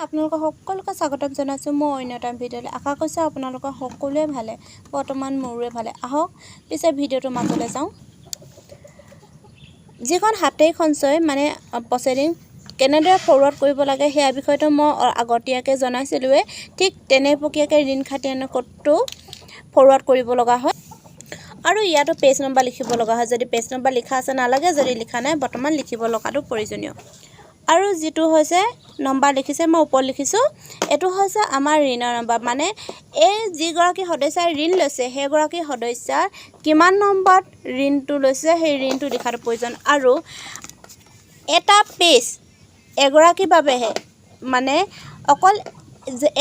আপোনালোকক সকলোকে স্বাগতম জনাইছোঁ মোৰ অন্য এটা ভিডিঅ'লৈ। আশা কৰিছোঁ আপোনালোকৰ সকলোৱে ভালে, বৰ্তমান মোৰে ভালে। আহক পিছে ভিডিঅ'টোৰ মাজলৈ যাওঁ। যিখন সাপ্তাহিক সঞ্চয় মানে প্ৰচেডিং কেনেদৰে ফৰৱাৰ্ড কৰিব লাগে সেয়া বিষয়টো মই আগতীয়াকৈ জনাইছিলোঁৱে। ঠিক তেনে প্ৰক্ৰিয়াকৈ ঋণ খাতিৰ ক'তো ফৰৱাৰ্ড কৰিব লগা হয় আৰু ইয়াতো পেজ নম্বৰ লিখিব লগা হয়। যদি পেজ নম্বৰ লিখা আছে নালাগে, যদি লিখা নাই বৰ্তমান লিখিব লগাটো প্ৰয়োজনীয়। আৰু যিটো হৈছে নম্বৰ লিখিছে মই ওপৰত লিখিছোঁ, এইটো হৈছে আমাৰ ঋণৰ নম্বৰ, মানে এই যিগৰাকী সদস্যাই ঋণ লৈছে সেইগৰাকী সদস্যাৰ কিমান নম্বৰত ঋণটো লৈছে সেই ঋণটো লিখাটো প্ৰয়োজন। আৰু এটা পেজ এগৰাকীৰ বাবেহে, মানে অকল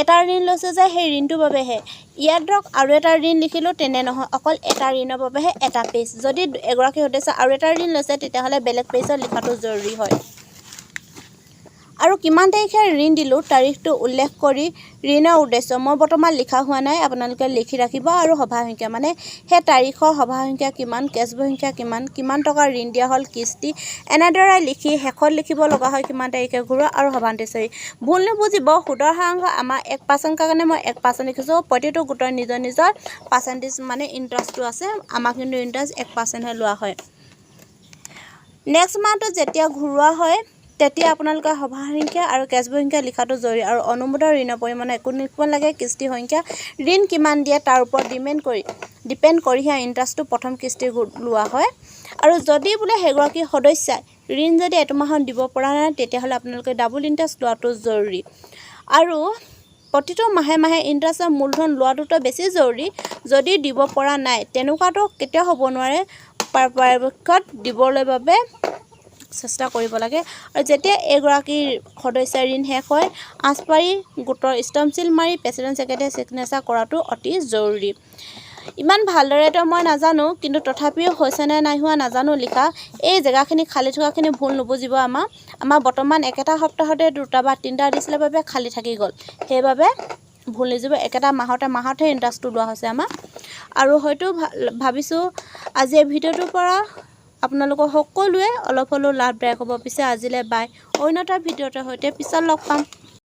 এটা ঋণ লৈছে যে সেই ঋণটোৰ বাবেহে। ইয়াত ধৰক আৰু এটা ঋণ লিখিলোঁ, তেনে নহয়, অকল এটা ঋণৰ বাবেহে এটা পেজ। যদি এগৰাকী সদস্য আৰু এটা ঋণ লৈছে তেতিয়াহ'লে বেলেগ পেজত লিখাটো জৰুৰী হয়। আৰু কিমান তাৰিখে ঋণ দিলোঁ তাৰিখটো উল্লেখ কৰি ঋণৰ উদ্দেশ্য মই বৰ্তমান লিখা হোৱা নাই, আপোনালোকে লিখি ৰাখিব। আৰু সভা সংখ্যা মানে সেই তাৰিখৰ সভা সংখ্যা কিমান, কেছবুক সংখ্যা কিমান টকা ঋণ দিয়া হ'ল, কিস্তি, এনেদৰে লিখি শেষত লিখিব লগা হয় কিমান তাৰিখে ঘূৰোৱা আৰু সভান্তিচৰি। ভুল নুবুজিব, সুদৰ হাৰাংশ আমাৰ 1% কাৰণে মই 1% লিখিছোঁ। প্ৰতিটো গোটৰ নিজৰ নিজৰ পাৰ্চেণ্টেজ মানে ইণ্টাৰেষ্টটো আছে, আমাক কিন্তু ইণ্টাৰেষ্ট 1%হে লোৱা হয়। নেক্সট মাহটোত যেতিয়া ঘূৰোৱা হয় তেতিয়া আপোনালোকে সভা সংখ্যা আৰু কেছবুক সংখ্যা লিখাটো জৰুৰী। আৰু অনুমোদিত ঋণৰ পৰিমাণ একো লিখিব লাগে, কিস্তি সংখ্যা, ঋণ কিমান দিয়ে তাৰ ওপৰত ডিপেণ্ড কৰিহে ইণ্টাৰেষ্টটো প্ৰথম কিস্তি লোৱা হয়। আৰু যদি বোলে সেইগৰাকী সদস্যাই ঋণ যদি এইটো মাহত দিব পৰা নাই তেতিয়াহ'লে আপোনালোকে ডাবল ইণ্টাৰেষ্ট লোৱাটো জৰুৰী। আৰু প্ৰতিটো মাহে মাহে ইণ্টাৰেষ্টৰ মূলধন লোৱাটোতো বেছি জৰুৰী। যদি দিব পৰা নাই তেনেকুৱাটো কেতিয়াও হ'ব নোৱাৰে, পৰাপক্ষত দিবলৈ বাবে চেষ্টা কৰিব লাগে। আৰু যেতিয়া এগৰাকী সদস্যাৰ ঋণ শেষ হয় আঁচপাৰি গোটৰ ষ্টাম্প চিল মাৰি প্ৰেচিডেণ্ট ছেক্ৰেটাৰী ছিগনেচাৰ কৰাটো অতি জৰুৰী। ইমান ভালদৰেতো মই নাজানো, কিন্তু তথাপিও হৈছে নে নাই হোৱা নাজানো লিখা। এই জেগাখিনি খালী থকাখিনি ভুল নুবুজিব। আমাৰ বৰ্তমান একেটা সপ্তাহতে 2টা বা 3টা দিছিলে বাবে খালী থাকি গ'ল, সেইবাবে ভুল নিজিব। একেটা মাহতহে ইণ্টাৰেষ্টটো লোৱা হৈছে আমাৰ। আৰু হয়তো ভাবিছোঁ আজি এই ভিডিঅ'টোৰ পৰা আপোনালোকৰ সকলোৱে অলপ হ'লেও লাভদায়ক হ'ব। পিছে আজিলৈ বাই, অন্য এটা ভিডিঅ'ৰ সৈতে পিছত লগ পাম।